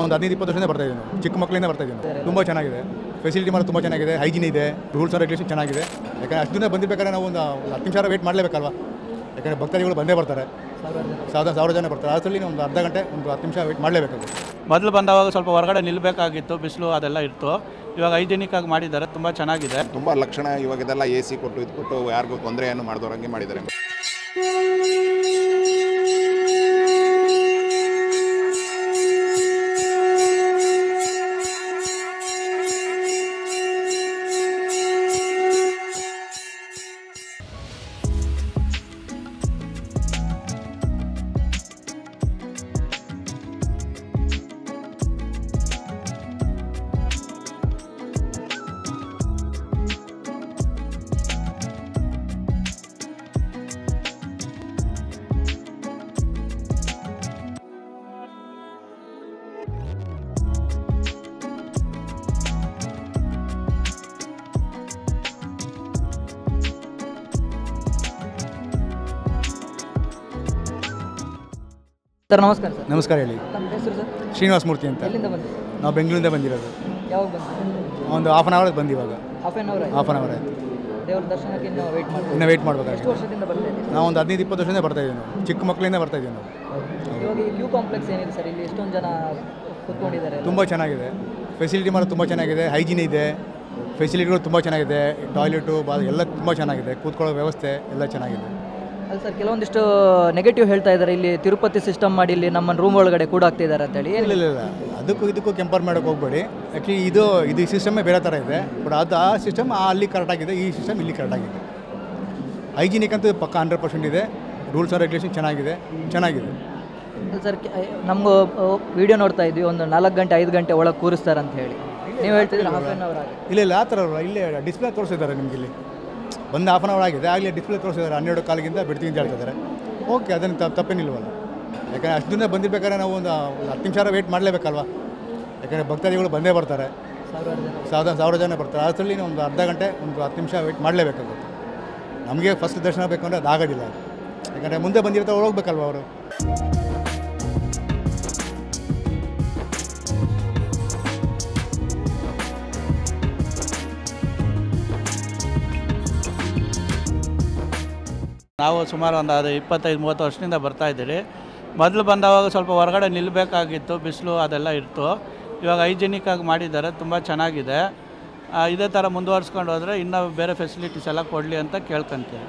ಒಂದು 15-20 ವರ್ಷದಿಂದ ಬರ್ತಾ ಇದ್ದೀನಿ. ಚಿಕ್ಕ ಮಕ್ಕಳಿಂದ ಬರ್ತಾ ಇದ್ದೀನಿ. ತುಂಬ ಚೆನ್ನಾಗಿದೆ, ಫೆಸಿಲಿಟಿ ಮಾತ್ರ ತುಂಬ ಚೆನ್ನಾಗಿದೆ, ಹೈಜಿನ್ ಇದೆ, ರೂಲ್ಸ್ ಆ್ಯಂಡ್ ರೆಗ್ಯುಲೇಷನ್ ಚೆನ್ನಾಗಿದೆ. ಯಾಕಂದರೆ ಅಷ್ಟು ದಿನ ಬಂದಿರ್ಬೇಕಾದ್ರೆ ನಾವು ಒಂದು 10 ನಿಮಿಷ ವೇಟ್ ಮಾಡಲೇಬೇಕಲ್ವ, ಯಾಕಂದರೆ ಭಕ್ತಾದಿಗಳು ಬಂದೇ ಬರ್ತಾರೆ, ಸಾವಿರ ಜನ ಬರ್ತಾರೆ. ಅಷ್ಟರಲ್ಲಿ ಒಂದು ಅರ್ಧ ಗಂಟೆ ಒಂದು 10 ನಿಮಿಷ ವೇಟ್ ಮಾಡಲೇಬೇಕಾಗುತ್ತೆ. ಮೊದಲು ಬಂದವಾಗ ಸ್ವಲ್ಪ ಹೊರಗಡೆ ನಿಲ್ಲಬೇಕಾಗಿತ್ತು, ಬಿಸಿಲು ಅದೆಲ್ಲ ಇತ್ತು. ಇವಾಗ ಹೈಜಿನಿಕ್ ಆಗಿ ಮಾಡಿದ್ದಾರೆ, ತುಂಬ ಚೆನ್ನಾಗಿದೆ. ತುಂಬ ಲಕ್ಷಣ ಇವಾಗ ಇದೆಲ್ಲ AC ಕೊಟ್ಟು ಇದು ಕೊಟ್ಟು ಯಾರಿಗೂ ತೊಂದರೆಯನ್ನು ಮಾಡಿದವ್ರಂಗೆ ಮಾಡಿದ್ದಾರೆ. ಸರ್ ನಮಸ್ಕಾರ ಸರ್. ನಮಸ್ಕಾರ, ಹೇಳಿ. ನಮ್ಮ ಹೆಸರು ಸರ್? ಶ್ರೀನಿವಾಸ ಮೂರ್ತಿ ಅಂತ. ಎಲ್ಲಿಂದ ಬಂದು? ನಾವು ಬೆಂಗಳೂರಿಂದ ಬಂದಿರೋದು. ಯಾವಾಗ ಬಂದು? ಒಂದು ಹಾಫ್ ಆನ್ ಅವರ್ ಬಂದು, ಇವಾಗ ಹಾಫ್ ಆನ್ ಅವರ್ ಆಯಿತು. ದೇವ್ರ ದರ್ಶನಕ್ಕೆ ಇನ್ನೂ ವೆಯ್ಟ್ ಮಾಡ್ತೀವಿ. ಇನ್ನೂ ವೆಯ್ಟ್ ಮಾಡಬೇಕಾಗುತ್ತೆ. ಎಷ್ಟು ವರ್ಷದಿಂದ ಬರ್ತಾ ಇದ್ದೀವಿ? ನಾವು ಒಂದು 15-20 ವರ್ಷದಿಂದ ಬರ್ತಾ ಇದ್ದೀವಿ. ಚಿಕ್ಕ ಮಕ್ಕಳಿಂದ ಬರ್ತಾ ಇದ್ದೀವಿ ನಾವು. ಇವಾಗ ಈ ಕ್ಯೂ ಕಾಂಪ್ಲೆಕ್ಸ್ ಏನಿದೆ ಸರ್, ಇಲ್ಲಿ ಎಷ್ಟೊಂದು ಜನ ಕೂತ್ಕೊಂಡಿದ್ದಾರೆ? ತುಂಬ ಚೆನ್ನಾಗಿದೆ, ಫೆಸಿಲಿಟಿ ಮಾತ್ರ ತುಂಬ ಚೆನ್ನಾಗಿದೆ, ಹೈಜಿನ್ ಇದೆ, ಫೆಸಿಲಿಟಿಗಳು ತುಂಬ ಚೆನ್ನಾಗಿದೆ, ಟಾಯ್ಲೆಟು ಎಲ್ಲ ತುಂಬ ಚೆನ್ನಾಗಿದೆ, ಕೂತ್ಕೊಳ್ಳೋ ವ್ಯವಸ್ಥೆ ಎಲ್ಲ ಚೆನ್ನಾಗಿದೆ. ಅಲ್ಲ ಸರ್, ಕೆಲವೊಂದಿಷ್ಟು ನೆಗೆಟಿವ್ ಹೇಳ್ತಾ ಇದ್ದಾರೆ, ಇಲ್ಲಿ ತಿರುಪತಿ ಸಿಸ್ಟಮ್ ಮಾಡಿ ಇಲ್ಲಿ ನಮ್ಮ ರೂಮ್ ಒಳಗಡೆ ಕೂಡ ಆಗ್ತಿದ್ದಾರೆ ಅಂತೇಳಿ. ಇಲ್ಲ, ಅದಕ್ಕೂ ಕಂಪೇರ್ ಮಾಡೋಕ್ಕೆ ಹೋಗ್ಬೇಡಿ. ಆ್ಯಕ್ಚುಲಿ ಇದು ಸಿಸ್ಟಮೇ ಬೇರೆ ಥರ ಇದೆ. ಬಟ್ ಅದು ಆ ಸಿಸ್ಟಮ್ ಅಲ್ಲಿ ಕರೆಕ್ಟಾಗಿದೆ, ಈ ಸಿಸ್ಟಮ್ ಇಲ್ಲಿ ಕರೆಕ್ಟಾಗಿದೆ. ಹೈಜಿನಿಕ್ ಅಂತೂ ಪಕ್ಕ 100% ಇದೆ, ರೂಲ್ಸ್ ಆ್ಯಂಡ್ ರೆಗ್ಯುಲೇಷನ್ ಚೆನ್ನಾಗಿದೆ. ಅಲ್ಲ ಸರ್, ನಮಗೂ ವಿಡಿಯೋ ನೋಡ್ತಾ ಇದ್ವಿ, ಒಂದು 4 ಗಂಟೆ 5 ಗಂಟೆ ಒಳಗೆ ಕೂರಿಸ್ತಾರೆ ಅಂತ ಹೇಳಿ ನೀವು ಹೇಳ್ತಿದ್ದೀರಿ. ಹಾಫ್ ಆನ್ ಅವರ್ ಆಗಿದೆ. ಇಲ್ಲ, ಆ ಥರ ಇಲ್ಲೇ ಡಿಸ್ಪ್ಲೇ ತೋರಿಸಿದ್ದಾರೆ ನಿಮಗೆ. ಇಲ್ಲಿ ಬಂದು ಹಾಫ್ ಆನ್ ಅವರ್ ಆಗಿದೆ, ಆಗಲೇ ಡಿಸ್ಪ್ಲೇ ತೋರಿಸಿದ್ದಾರೆ. 12 ಕಾಲಿಗಿಂತ ಬಿಡ್ತೀವಿ ಅಂತ ಹೇಳ್ತಿದ್ದಾರೆ. ಓಕೆ, ಅದನ್ನು ತಪ್ಪೇನಿಲ್ವಲ್ಲ. ಯಾಕಂದರೆ ಅಷ್ಟು ದಿನ ಬಂದಿರ್ಬೇಕಾದ್ರೆ ನಾವು ಒಂದು 10 ನಿಮಿಷ ವೇಟ್ ಮಾಡಲೇಬೇಕಲ್ವ, ಯಾಕಂದರೆ ಭಕ್ತಾದಿಗಳು ಬಂದೇ ಬರ್ತಾರೆ, ಸಾವಿರ ಜನ ಬರ್ತಾರೆ. ಅಷ್ಟರಲ್ಲಿ ಒಂದು ಅರ್ಧ ಗಂಟೆ ಒಂದು 10 ನಿಮಿಷ ವೇಟ್ ಮಾಡಲೇಬೇಕಾಗುತ್ತೆ. ನಮಗೆ ಫಸ್ಟ್ ದರ್ಶನ ಬೇಕು ಅಂದರೆ ಅದಾಗೋದಿಲ್ಲ, ಯಾಕಂದರೆ ಮುಂದೆ ಬಂದಿರ್ತಾರೆ, ಹೋಗ್ಬೇಕಲ್ವ ಅವರು. ನಾವು ಸುಮಾರು ಒಂದು 25-30 ವರ್ಷದಿಂದ ಬರ್ತಾ ಇದ್ದೀರಿ. ಮೊದಲು ಬಂದವಾಗ ಸ್ವಲ್ಪ ಹೊರಗಡೆ ನಿಲ್ಲಬೇಕಾಗಿತ್ತು, ಬಿಸಿಲು ಅದೆಲ್ಲ ಇತ್ತು. ಇವಾಗ ಹೈಜಿನಿಕ್ ಆಗಿ ಮಾಡಿದ್ದಾರೆ, ತುಂಬ ಚೆನ್ನಾಗಿದೆ. ಇದೇ ಥರ ಮುಂದುವರ್ಸ್ಕೊಂಡು ಹೋದರೆ ಇನ್ನೂ ಬೇರೆ ಫೆಸಿಲಿಟೀಸ್ ಎಲ್ಲ ಕೊಡಲಿ ಅಂತ ಕೇಳ್ಕೊಂತೀವಿ.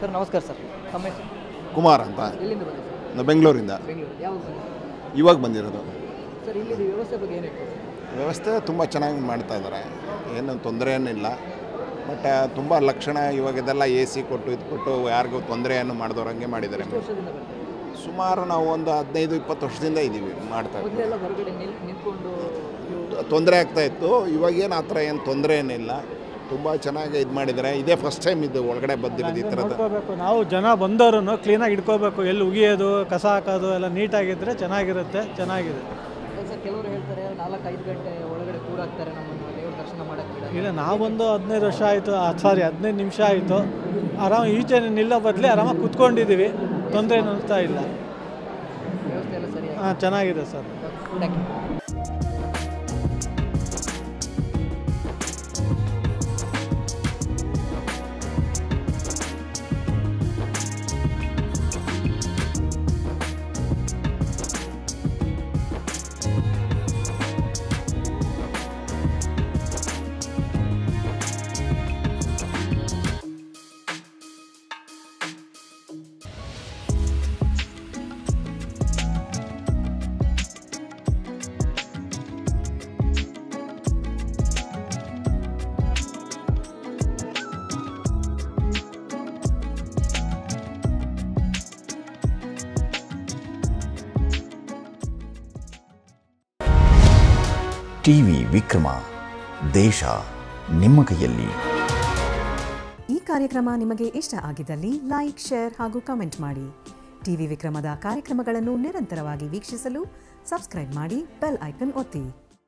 ಸರ್ ನಮಸ್ಕಾರ ಸರ್. ನಮ್ಮ ಹೆಸರು? ಕುಮಾರ್ ಅಂತ. ಎಲ್ಲಿಂದ ಬಂದಿದೆ? ನಾವು ಬೆಂಗಳೂರಿಂದ ಬೆಂಗಳೂರು. ಯಾವಾಗ ಬಂದಿದೆ? ಇವಾಗ ಬಂದಿರೋದು. ಸರ್, ಇಲ್ಲಿ ವ್ಯವಸ್ಥೆ ಬಗ್ಗೆ ಏನು ಹೇಳ್ತೀವಿ? ವ್ಯವಸ್ಥೆ ತುಂಬ ಚೆನ್ನಾಗಿ ಮಾಡ್ತಾ ಇದ್ದಾರೆ, ಏನು ತೊಂದರೆ ಏನಿಲ್ಲ. ಬಟ್ ತುಂಬ ಲಕ್ಷಣ ಇವಾಗ ಇದೆಲ್ಲ AC ಕೊಟ್ಟು ಇದು ಕೊಟ್ಟು ಯಾರಿಗೂ ತೊಂದರೆಯನ್ನು ಮಾಡಿದವ್ರಂಗೆ ಮಾಡಿದ್ದಾರೆ. ವರ್ಷದಿಂದ ಬರ್ತಾ ಇದ್ದೀವಿ? ಸುಮಾರು ನಾವು ಒಂದು 15-20 ವರ್ಷದಿಂದ ಇದ್ದೀವಿ ಮಾಡ್ತಾ ಇದ್ದೀವಿ. ಮೊದಲೆಲ್ಲ ಹೊರಗಡೆ ನಿಂತ್ಕೊಂಡು ತೊಂದರೆ ಆಗ್ತಾಯಿತ್ತು, ಇವಾಗೇನು ಆ ಥರ ಏನು ತೊಂದರೆ ಏನಿಲ್ಲ. ತುಂಬ ಚೆನ್ನಾಗಿ ಇದು ಮಾಡಿದ್ದಾರೆ. ಇದೇ ಫಸ್ಟ್ ಟೈಮ್ ಇದು ಒಳಗಡೆ ಬಂದಿರೋದು ಈ ಥರದ್ದು. ನಾವು ಜನ ಬಂದವರು ಕ್ಲೀನಾಗಿ ಇಟ್ಕೋಬೇಕು, ಎಲ್ಲಿ ಉಗಿಯೋದು ಕಸ ಹಾಕೋದು ಎಲ್ಲ ನೀಟಾಗಿದ್ದರೆ ಚೆನ್ನಾಗಿರುತ್ತೆ. ಚೆನ್ನಾಗಿದೆ. ಸರ್, ಕೆಲವರು ಹೇಳ್ತಾರೆ 4-5 ಗಂಟೆ ಒಳಗಡೆ ಕೂರಾಗ್ತಾರೆ ನಮ್ಮನ್ನು ದೇವ್ರ ದರ್ಶನ ಮಾಡೋಕ್ಕೆ. ಇಲ್ಲ, ನಾವೊಂದು 15 ವರ್ಷ ಆಯಿತು, 15 ನಿಮಿಷ ಆಯಿತು. ಆರಾಮ ಈಚೆ ನಿಲ್ಲೋ ಬದಲೇ ಆರಾಮಾಗಿ ಕೂತ್ಕೊಂಡಿದ್ದೀವಿ, ತೊಂದರೆ ಅನ್ನಿಸ್ತಾ ಇಲ್ಲ. ವ್ಯವಸ್ಥೆ ಎಲ್ಲ ಸರಿ? ಹಾಂ, ಚೆನ್ನಾಗಿದೆ sir. Thank you. TV Vikrama, ದೇಶ ನಿಮ್ಮ ಕೈಯಲ್ಲಿ. ಈ ಕಾರ್ಯಕ್ರಮ ನಿಮಗೆ ಇಷ್ಟ ಆಗಿದ್ದಲ್ಲಿ ಲೈಕ್, ಶೇರ್ ಹಾಗೂ ಕಮೆಂಟ್ ಮಾಡಿ. ಟಿವಿ ವಿಕ್ರಮದ ಕಾರ್ಯಕ್ರಮಗಳನ್ನು ನಿರಂತರವಾಗಿ ವೀಕ್ಷಿಸಲು ಸಬ್ಸ್ಕ್ರೈಬ್ ಮಾಡಿ, ಬೆಲ್ ಐಕನ್ ಒತ್ತಿ.